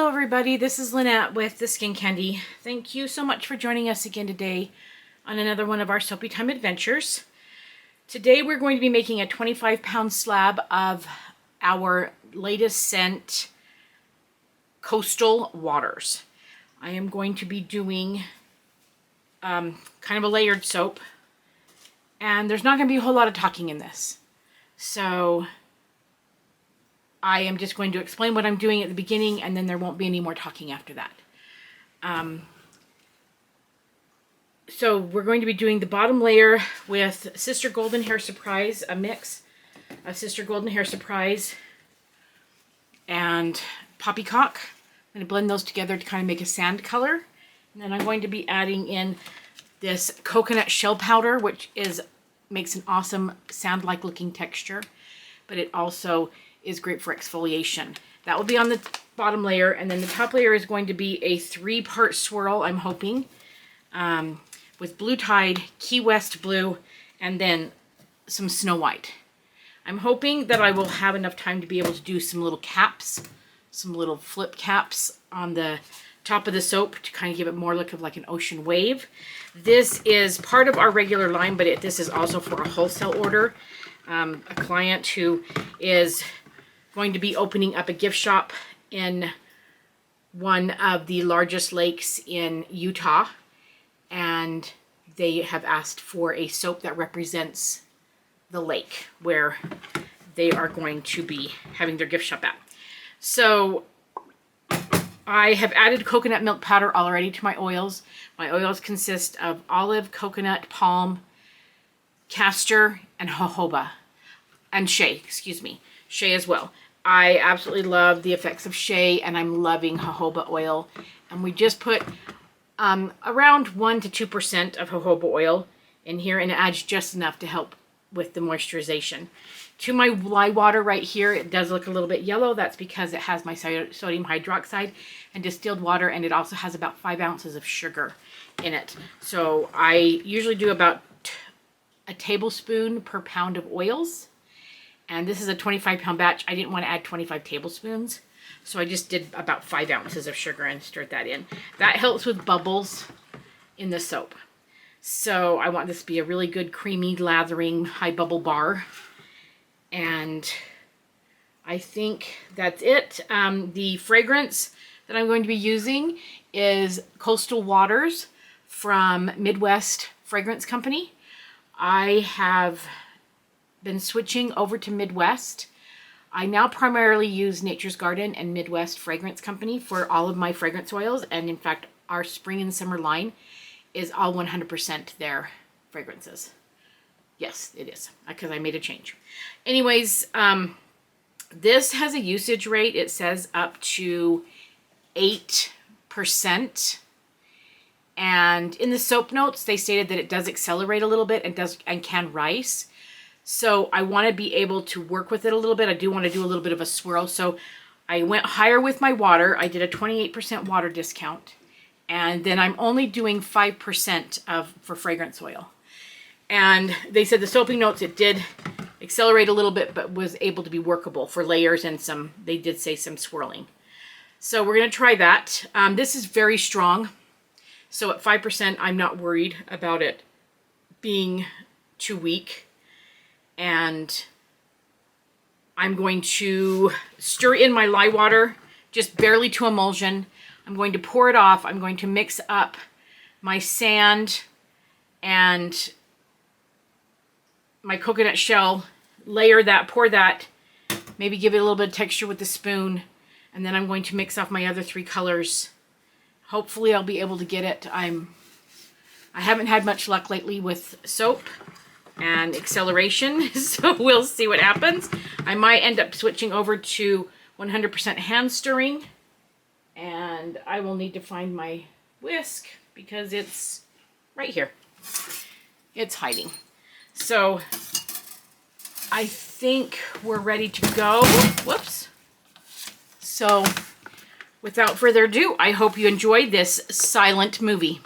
Hello everybody, this is Lynette with the Skin Candy. Thank you so much for joining us again today on another one of our Soapy Time adventures. Today we're going to be making a 25-pound slab of our latest scent, Coastal Waters. I am going to be doing kind of a layered soap, and there's not going to be a whole lot of talking in this. So I am just going to explain what I'm doing at the beginning, and then there won't be any more talking after that. So we're going to be doing the bottom layer with Sister Golden Hair Surprise, a mix of Sister Golden Hair Surprise and Poppycock. I'm going to blend those together to kind of make a sand color. And then I'm going to be adding in this coconut shell powder, which makes an awesome sand-like looking texture, but it also is great for exfoliation. That will be on the bottom layer, and then the top layer is going to be a 3-part swirl, I'm hoping, with Blue Tide, Key West Blue, and then some Snow White. I'm hoping that I will have enough time to be able to do some little caps, some little flip caps on the top of the soap to kind of give it more look of like an ocean wave. This is part of our regular line, but this is also for a wholesale order. A client who is going to be opening up a gift shop in one of the largest lakes in Utah, and they have asked for a soap that represents the lake where they are going to be having their gift shop at. So I have added coconut milk powder already to my oils. My oils consist of olive, coconut, palm, castor, and jojoba, and shea, excuse me, shea as well. I absolutely love the effects of shea, and I'm loving jojoba oil. And we just put around 1 to 2% of jojoba oil in here, and it adds just enough to help with the moisturization. To my lye water right here, it does look a little bit yellow. That's because it has my sodium hydroxide and distilled water, and it also has about 5 ounces of sugar in it. So I usually do about a tablespoon per pound of oils. And this is a 25-pound batch. I didn't want to add 25 tablespoons, so I just did about 5 ounces of sugar and stirred that in. That helps with bubbles in the soap. So I want this to be a really good, creamy, lathering, high bubble bar. And I think that's it. The fragrance that I'm going to be using is Coastal Waters from Midwest Fragrance Company. I have been switching over to Midwest. I now primarily use Nature's Garden and Midwest Fragrance Company for all of my fragrance oils, and in fact our spring and summer line is all 100% their fragrances. Yes, it is, because I made a change. Anyways, this has a usage rate, it says up to 8%. And in the soap notes, they stated that it does accelerate a little bit and can rise. So I want to be able to work with it a little bit. I do want to do a little bit of a swirl. So I went higher with my water. I did a 28% water discount. And then I'm only doing 5% for fragrance oil. And they said the soaping notes, it did accelerate a little bit, but was able to be workable for layers and they did say some swirling. So we're going to try that. This is very strong. So at 5%, I'm not worried about it being too weak. And I'm going to stir in my lye water, just barely to emulsion. I'm going to pour it off. I'm going to mix up my sand and my coconut shell, layer that, pour that, maybe give it a little bit of texture with the spoon, and then I'm going to mix off my other 3 colors. Hopefully I'll be able to get it. I haven't had much luck lately with soap and acceleration, so we'll see what happens. I might end up switching over to 100% hand stirring, and I will need to find my whisk because it's right here. It's hiding. So I think we're ready to go. Whoops. So without further ado, I hope you enjoyed this silent movie.